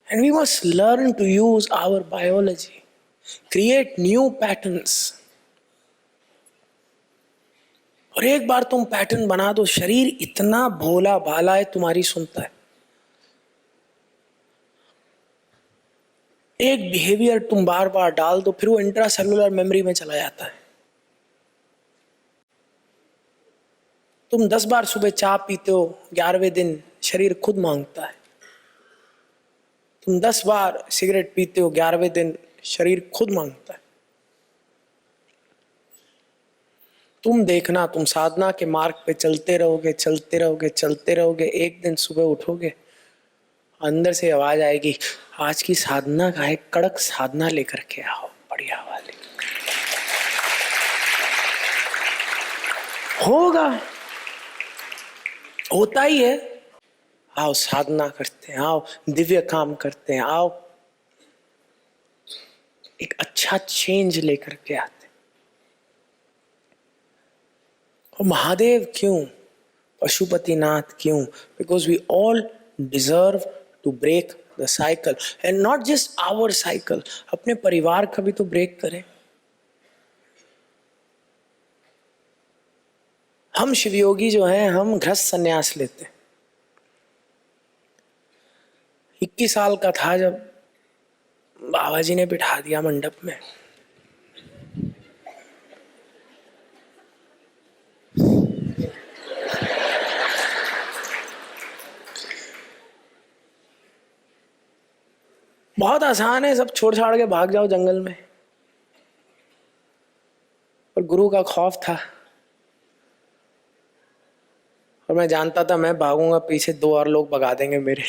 And we must learn to use our biology, create new patterns. और एक बार तुम pattern बना दो, शरीर इतना भोला भाला है, तुम्हारी सुनता है। एक बिहेवियर तुम बार बार डाल दो, फिर वो इंट्रासेलुलर मेमोरी में चला जाता है। तुम 10 बार सुबह चाय पीते हो, 11वें दिन शरीर खुद मांगता है। तुम 10 बार सिगरेट पीते हो, 11वें दिन शरीर खुद मांगता है। तुम देखना, तुम साधना के मार्ग पे चलते रहोगे, चलते रहोगे, चलते रहोगे, एक दिन सुबह उठोगे, अंदर से आवाज आएगी, आज की साधना का एक कड़क साधना लेकर के आओ, बढ़िया वाली। होगा, होता ही है। आओ साधना करते हैं, आओ दिव्य काम करते हैं, आओ एक अच्छा चेंज लेकर के आते। और महादेव क्यों, पशुपतिनाथ क्यों? Because we all deserve to break the cycle, and not just our cycle, अपने परिवार का भी तो ब्रेक करें। हम शिवयोगी जो हैं, हम गृहस्थ संन्यास लेते हैं। 21 साल का था जब बाबा जी ने बिठा दिया मंडप में। बहुत आसान है, सब छोड़ छाड़ के भाग जाओ जंगल में, पर गुरु का खौफ था। और मैं जानता था मैं भागूंगा, पीछे 2 और लोग भगा देंगे मेरे।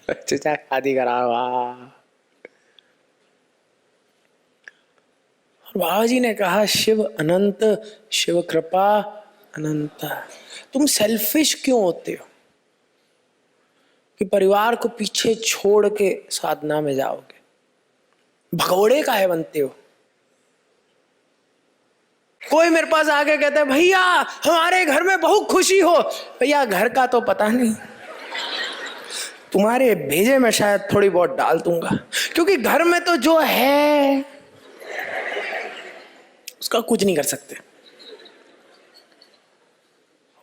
चाचा शादी करा। और बाबा जी ने कहा, शिव अनंत, शिव कृपा अनंत। तुम सेल्फिश क्यों होते हो कि परिवार को पीछे छोड़ के साधना में जाओगे? भगोड़े काहे बनते हो? कोई मेरे पास आके कहता है, भैया हमारे घर में बहुत खुशी हो। भैया घर का तो पता नहीं, तुम्हारे भेजे में शायद थोड़ी बहुत डाल दूंगा, क्योंकि घर में तो जो है उसका कुछ नहीं कर सकते,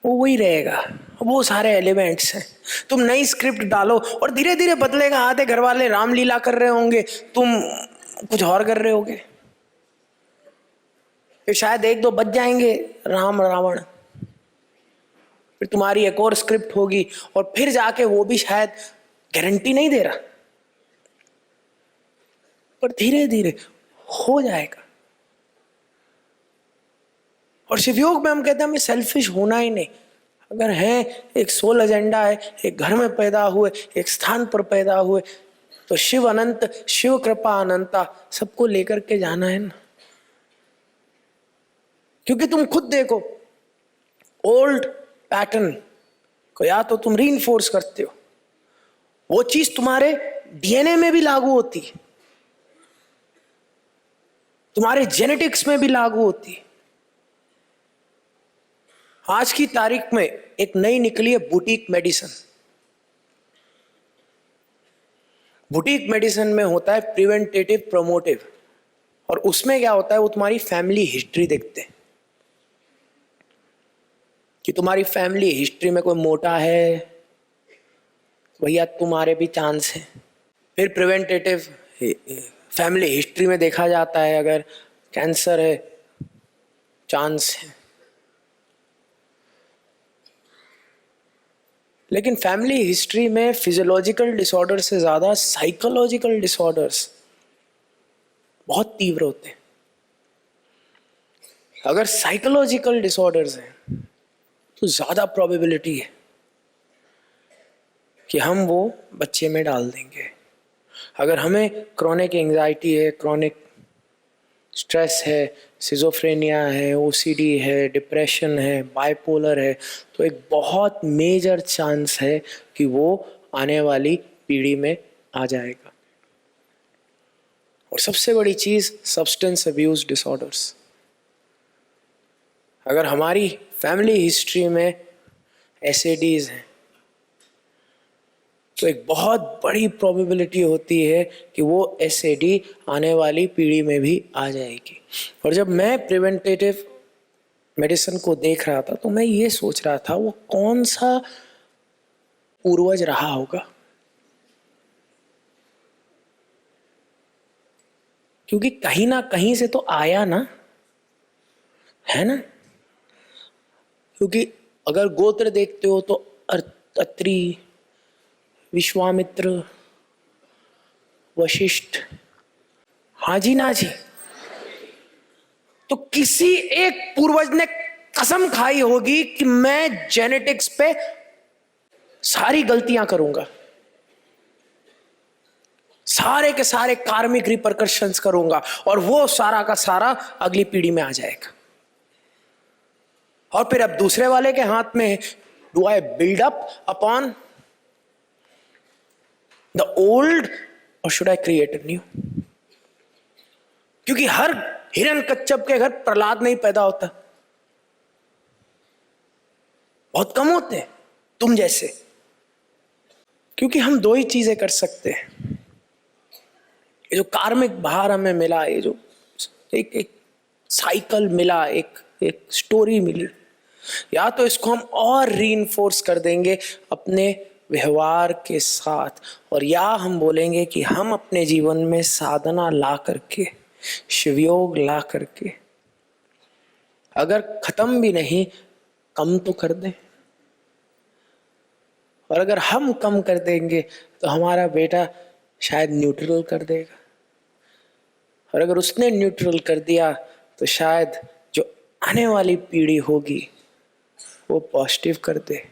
वो वही रहेगा, वो सारे एलिमेंट्स हैं। तुम नई स्क्रिप्ट डालो और धीरे धीरे बदलेगा। आधे घर वाले रामलीला कर रहे होंगे, तुम कुछ और कर रहे होगे, फिर शायद 1-2 बच जाएंगे राम रावण, फिर तुम्हारी एक और स्क्रिप्ट होगी, और फिर जाके वो भी शायद, गारंटी नहीं दे रहा, पर धीरे धीरे हो जाएगा। और शिवयोग में हम कहते हैं हमें सेल्फिश होना ही नहीं। अगर है एक सोल एजेंडा है, एक घर में पैदा हुए, एक स्थान पर पैदा हुए, तो शिव अनंत, शिव कृपा अनंता, सबको लेकर के जाना है ना। क्योंकि तुम खुद देखो, ओल्ड पैटर्न को या तो तुम रीइंफोर्स करते हो, वो चीज तुम्हारे डीएनए में भी लागू होती है, तुम्हारे जेनेटिक्स में भी लागू होती है। आज की तारीख में एक नई निकली है बुटीक मेडिसिन। बुटीक मेडिसिन में होता है प्रिवेंटेटिव प्रोमोटिव, और उसमें क्या होता है, वो तुम्हारी फैमिली हिस्ट्री देखते हैं कि तुम्हारी फैमिली हिस्ट्री में कोई मोटा है, भैया तुम्हारे भी चांस है। फिर प्रिवेंटेटिव फैमिली हिस्ट्री में देखा जाता है, अगर कैंसर है चांस है। लेकिन फैमिली हिस्ट्री में फिजियोलॉजिकल डिसऑर्डर से ज्यादा साइकोलॉजिकल डिसऑर्डर्स बहुत तीव्र होते हैं। अगर साइकोलॉजिकल डिसऑर्डर्स हैं तो ज्यादा प्रोबेबिलिटी है कि हम वो बच्चे में डाल देंगे। अगर हमें क्रॉनिक एंजाइटी है, क्रॉनिक स्ट्रेस है, सिजोफ्रेनिया है, ओसीडी है, डिप्रेशन है, बाइपोलर है, तो एक बहुत मेजर चांस है कि वो आने वाली पीढ़ी में आ जाएगा। और सबसे बड़ी चीज, सब्सटेंस अब्यूज डिसऑर्डर्स। अगर हमारी फैमिली हिस्ट्री में एसएडीज हैं, तो एक बहुत बड़ी प्रोबेबिलिटी होती है कि वो एसएडी आने वाली पीढ़ी में भी आ जाएगी। और जब मैं प्रिवेंटिव मेडिसिन को देख रहा था तो मैं ये सोच रहा था वो कौन सा पूर्वज रहा होगा, क्योंकि कहीं ना कहीं से तो आया ना, है ना। क्योंकि अगर गोत्र देखते हो तो अत्रि, विश्वामित्र, वशिष्ठ, हाँ जी ना जी, तो किसी एक पूर्वज ने कसम खाई होगी कि मैं जेनेटिक्स पे सारी गलतियां करूंगा, सारे के सारे कार्मिक रिपरकशंस करूंगा, और वो सारा का सारा अगली पीढ़ी में आ जाएगा। और फिर अब दूसरे वाले के हाथ में, do I build up upon the old or should I create a new? क्योंकि हर हिरण्यकश्यप के घर प्रहलाद नहीं पैदा होता, बहुत कम होते हैं तुम जैसे। क्योंकि हम दो ही चीजें कर सकते हैं, ये जो कार्मिक भार हमें मिला, ये जो एक साइकिल मिला, एक स्टोरी मिली, या तो इसको हम और रीइंफोर्स कर देंगे अपने व्यवहार के साथ, और या हम बोलेंगे कि हम अपने जीवन में साधना ला करके, शिवयोग ला करके, अगर खत्म भी नहीं कम तो कर दें। और अगर हम कम कर देंगे तो हमारा बेटा शायद न्यूट्रल कर देगा, और अगर उसने न्यूट्रल कर दिया तो शायद जो आने वाली पीढ़ी होगी वो पॉजिटिव कर दे,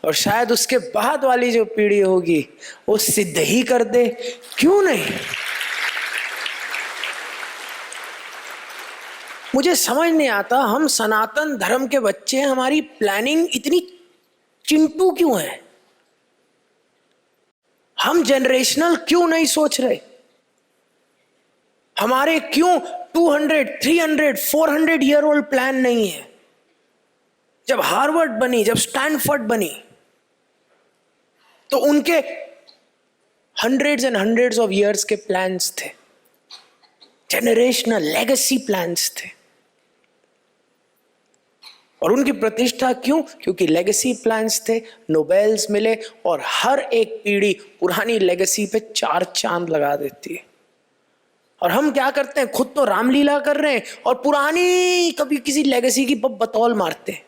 और शायद उसके बाद वाली जो पीढ़ी होगी वो सिद्ध ही कर दे। क्यों नहीं? मुझे समझ नहीं आता, हम सनातन धर्म के बच्चे, हमारी प्लानिंग इतनी चिंटू क्यों है? हम जनरेशनल क्यों नहीं सोच रहे? हमारे क्यों 200, 300, 400 ईयर ओल्ड प्लान नहीं है? जब हार्वर्ड बनी, जब स्टैनफोर्ड बनी, तो उनके hundreds and hundreds of years के प्लान्स थे, जेनरेशनल लेगेसी प्लान्स थे। और उनकी प्रतिष्ठा क्यों? क्योंकि लेगेसी प्लान्स थे, नोबेल्स मिले, और हर एक पीढ़ी पुरानी लेगेसी पे 4 चांद लगा देती है। और हम क्या करते हैं? खुद तो रामलीला कर रहे हैं और पुरानी कभी किसी लेगेसी की बतौल मारते हैं।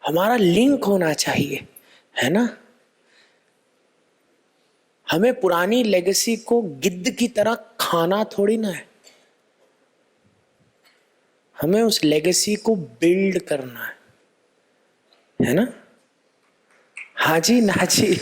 हमारा लिंक होना चाहिए, है ना। हमें पुरानी लेगेसी को गिद्ध की तरह खाना थोड़ी ना है, हमें उस लेगेसी को बिल्ड करना है ना। हाँ जी ना जी।